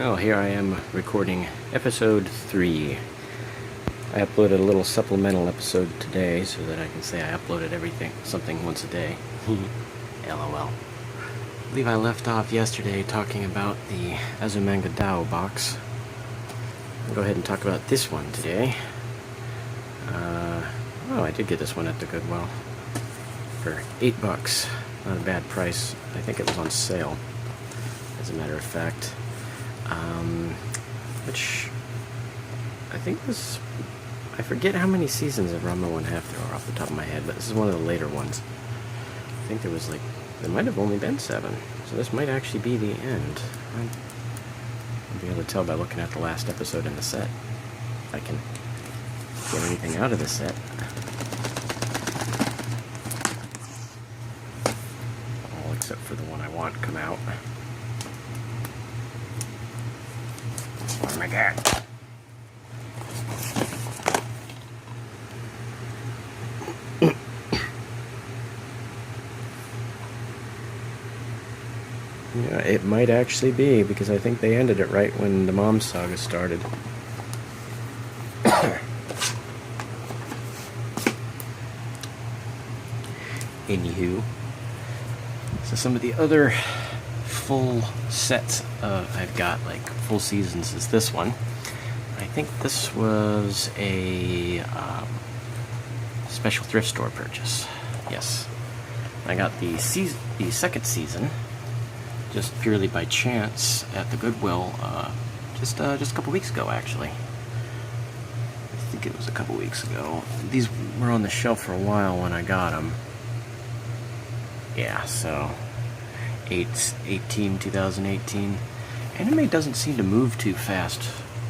Well, here I am recording episode 3. I uploaded a little supplemental episode today so that I can say I uploaded something once a day. LOL. I believe I left off yesterday talking about the Azumanga Dao box. I'll go ahead and talk about this one today. Oh, I did get this one at the Goodwill for $8. Not a bad price. I think it was on sale, as a matter of fact. Which I think was, I forget how many seasons of Ranma 1/2 there are off the top of my head, but this is one of the later ones. I think there might have only been 7, so this might actually be the end. I'll be able to tell by looking at the last episode in the set. If I can get anything out of the set. All except for the one I want come out. What am I got? Yeah, it might actually be, because I think they ended it right when the Mom Saga started. Anywho, so some of the other full sets I've got, like full seasons, is this one. I think this was a special thrift store purchase. Yes, I got the second season just purely by chance at the Goodwill just a couple weeks ago, actually. I think it was a couple weeks ago. These were on the shelf for a while when I got them. Yeah, so 2018. Anime doesn't seem to move too fast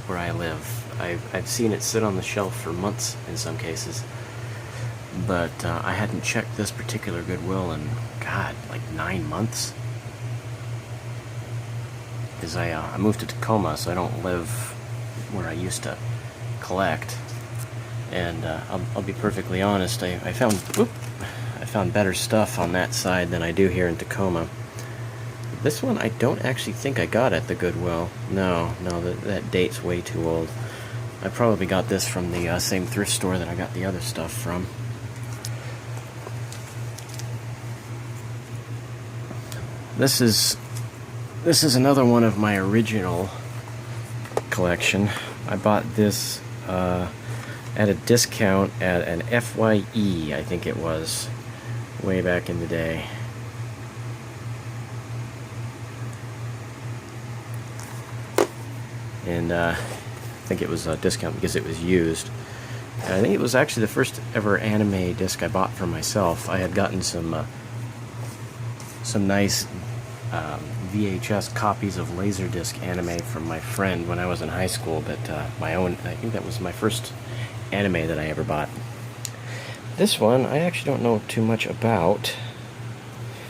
where I live. I've seen it sit on the shelf for months in some cases, but I hadn't checked this particular Goodwill in, God, like 9 months. Because I moved to Tacoma, so I don't live where I used to collect. And I'll be perfectly honest, I found better stuff on that side than I do here in Tacoma. This one I don't actually think I got at the Goodwill. No, that date's way too old. I probably got this from the same thrift store that I got the other stuff from. This is another one of my original collection. I bought this at a discount at an FYE, I think it was, way back in the day. And I think it was a discount because it was used. And I think it was actually the first ever anime disc I bought for myself. I had gotten some nice VHS copies of Laserdisc anime from my friend when I was in high school, but my own, I think that was my first anime that I ever bought. This one I actually don't know too much about.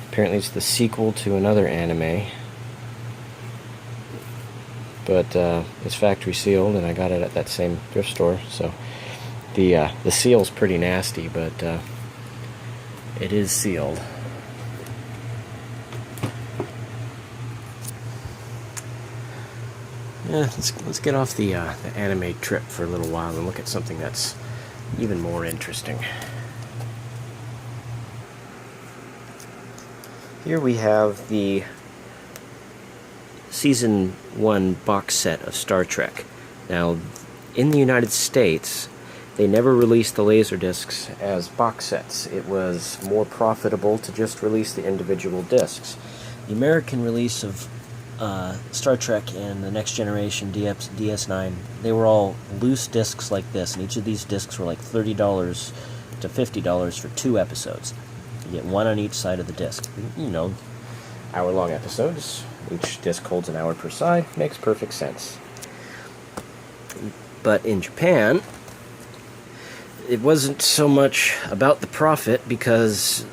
Apparently it's the sequel to another anime, but it's factory sealed and I got it at that same thrift store, so the seal's pretty nasty, but it is sealed. Yeah, let's get off the anime trip for a little while and look at something that's even more interesting. Here we have the Season 1 box set of Star Trek. Now, in the United States, they never released the Laserdiscs as box sets. It was more profitable to just release the individual discs. The American release of Star Trek and the Next Generation DS9, they were all loose discs like this, and each of these discs were like $30 to $50 for 2 episodes. You get one on each side of the disc. You know, hour-long episodes. Each disc holds an hour per side. Makes perfect sense. But in Japan, it wasn't so much about the profit because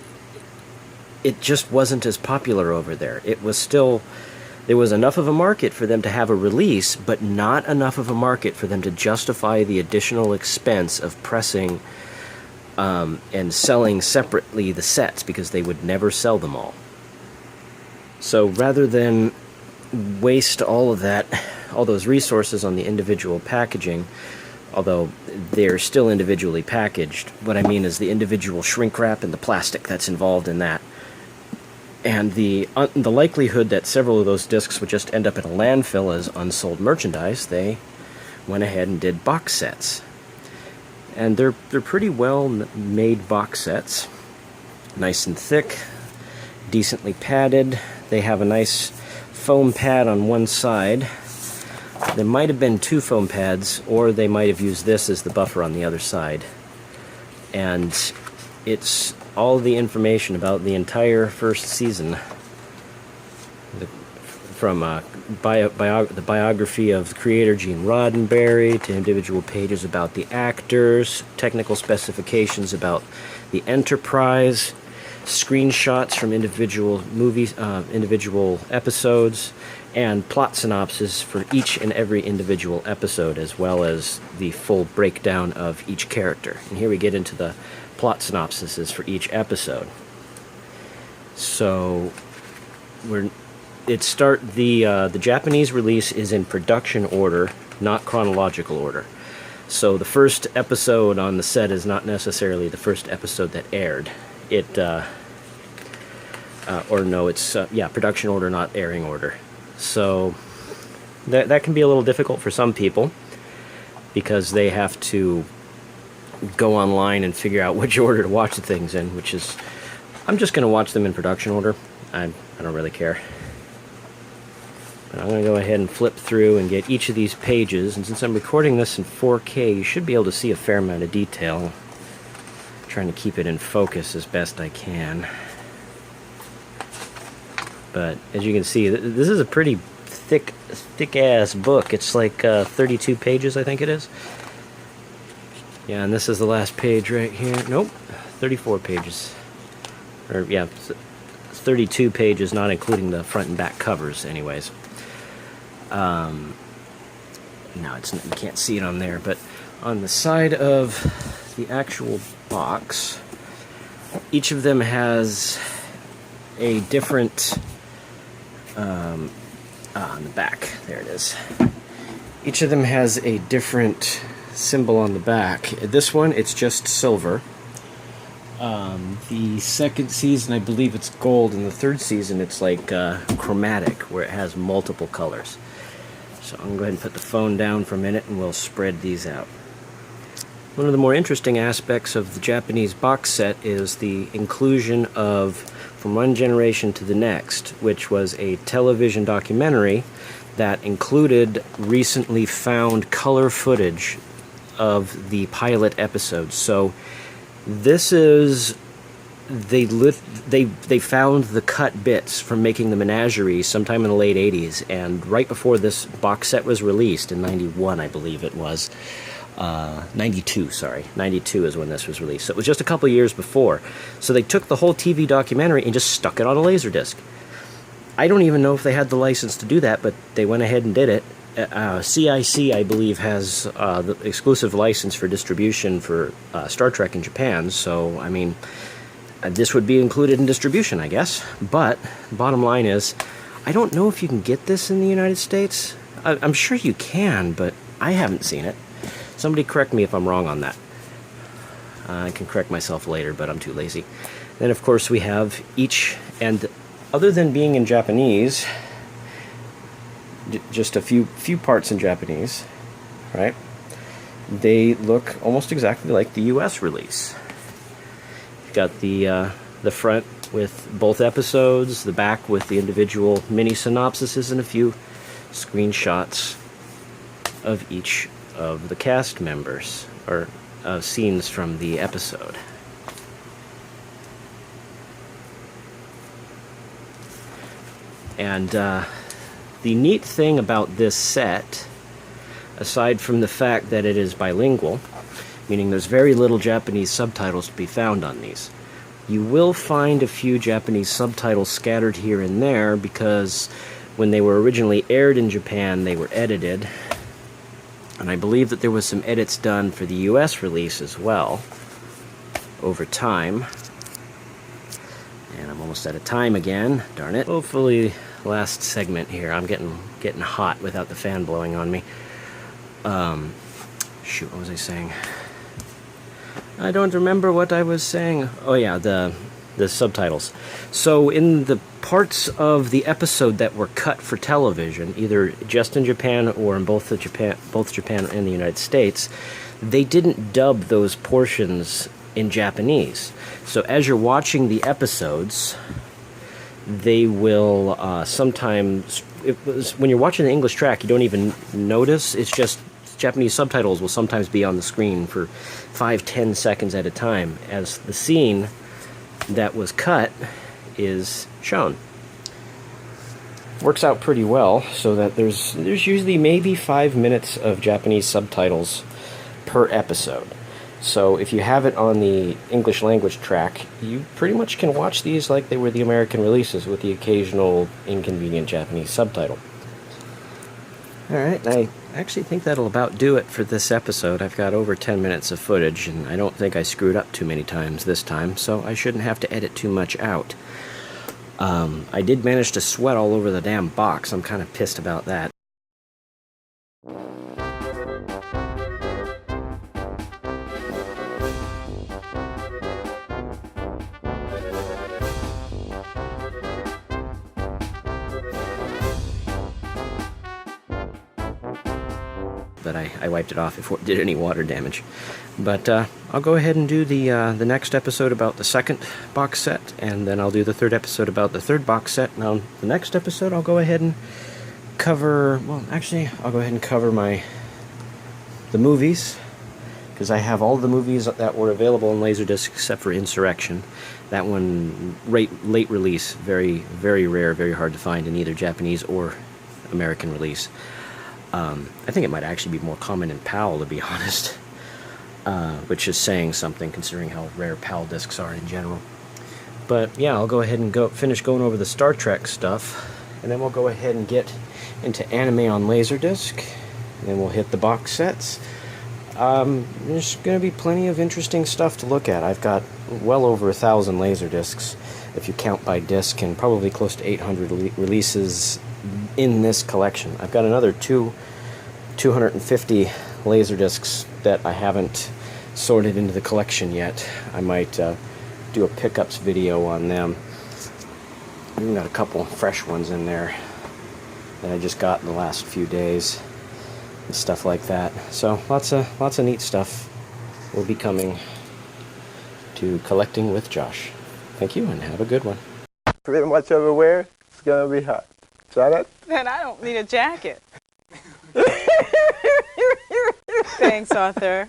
it just wasn't as popular over there. It was still... There was enough of a market for them to have a release, but not enough of a market for them to justify the additional expense of pressing and selling separately the sets, because they would never sell them all. So rather than waste all of that all those resources on the individual packaging, although they're still individually packaged. What I mean is the individual shrink wrap and the plastic that's involved in that. And the likelihood that several of those discs would just end up in a landfill as unsold merchandise, they went ahead and did box sets. And they're pretty well made box sets. Nice and thick, decently padded. They have a nice foam pad on one side. There might have been 2 foam pads, or they might have used this as the buffer on the other side. And it's all the information about the entire first season, from the biography of the creator Gene Roddenberry to individual pages about the actors, technical specifications about the Enterprise, screenshots from individual movies, individual episodes, and plot synopsis for each and every individual episode, as well as the full breakdown of each character. And here we get into the plot synopsises for each episode. So the Japanese release is in production order, not chronological order. So the first episode on the set is not necessarily the first episode that aired. Production order, not airing order. So that can be a little difficult for some people, because they have to go online and figure out which order to watch the things in, which is, I'm just going to watch them in production order. I don't really care. But I'm going to go ahead and flip through and get each of these pages, and since I'm recording this in 4K, you should be able to see a fair amount of detail. I'm trying to keep it in focus as best I can. But as you can see, this is a pretty thick-ass book. It's like 32 pages, I think it is. Yeah, and this is the last page right here. Nope, 34 pages. Or, yeah, 32 pages, not including the front and back covers, anyways. No, you can't see it on there, but on the side of the actual box, each of them has a different... on the back, there it is. Each of them has a different symbol on the back. This one, it's just silver. The second season, I believe it's gold, and the third season, it's like chromatic, where it has multiple colors. So I'm going to go ahead and put the phone down for a minute, and we'll spread these out. One of the more interesting aspects of the Japanese box set is the inclusion of From One Generation to the Next, which was a television documentary that included recently found color footage of the pilot episode. So this is, they found the cut bits from making the menagerie sometime in the late 80s, and right before this box set was released in 91, I believe it was. 92 is when this was released. So it was just a couple years before. So they took the whole TV documentary and just stuck it on a Laserdisc. I don't even know if they had the license to do that, but they went ahead and did it. CIC, I believe, has the exclusive license for distribution for Star Trek in Japan, so, I mean, this would be included in distribution, I guess. But, bottom line is, I don't know if you can get this in the United States. I'm sure you can, but I haven't seen it. Somebody correct me if I'm wrong on that. I can correct myself later, but I'm too lazy. Then, of course, we have each, and other than being in Japanese, just a few parts in Japanese, right? They look almost exactly like the U.S. release. You've got the front with both episodes, the back with the individual mini synopsises, and a few screenshots of each of the cast members, or scenes from the episode. And the neat thing about this set, aside from the fact that it is bilingual, meaning there's very little Japanese subtitles to be found on these, you will find a few Japanese subtitles scattered here and there, because when they were originally aired in Japan, they were edited. And I believe that there was some edits done for the US release as well, over time. And I'm almost out of time again, darn it. Hopefully last segment here. I'm getting hot without the fan blowing on me. Shoot, what was I saying? I don't remember what I was saying. Oh yeah, the subtitles. So in the parts of the episode that were cut for television, either just in Japan or in both Japan and the United States, they didn't dub those portions in Japanese. So as you're watching the episodes, they will sometimes, when you're watching the English track, you don't even notice. It's just Japanese subtitles will sometimes be on the screen for 5-10 seconds at a time as the scene that was cut is shown. Works out pretty well, so that there's usually maybe 5 minutes of Japanese subtitles per episode. So if you have it on the English language track, you pretty much can watch these like they were the American releases with the occasional inconvenient Japanese subtitle. Alright, I actually think that'll about do it for this episode. I've got over 10 minutes of footage, and I don't think I screwed up too many times this time, so I shouldn't have to edit too much out. I did manage to sweat all over the damn box. I'm kind of pissed about that. But I wiped it off before it did any water damage. But I'll go ahead and do the next episode about the second box set, and then I'll do the third episode about the third box set. Now, the next episode I'll go ahead and cover, well, actually, I'll go ahead and cover the movies, because I have all the movies that were available on Laserdisc except for Insurrection. That one, late release, very, very rare, very hard to find in either Japanese or American release. I think it might actually be more common in PAL, to be honest, which is saying something considering how rare PAL discs are in general. But yeah, I'll go ahead and finish going over the Star Trek stuff, and then we'll go ahead and get into anime on Laserdisc, and then we'll hit the box sets. There's going to be plenty of interesting stuff to look at. I've got well over 1,000 Laserdiscs, if you count by disc, and probably close to 800 releases in this collection. I've got another 250 Laserdiscs that I haven't sorted into the collection yet. I might do a pickups video on them. I've even got a couple fresh ones in there that I just got in the last few days and stuff like that. So lots of neat stuff will be coming to Collecting with Josh. Thank you, and have a good one. Pretty much everywhere, it's gonna be hot. Try that? Then I don't need a jacket. Thanks, Arthur.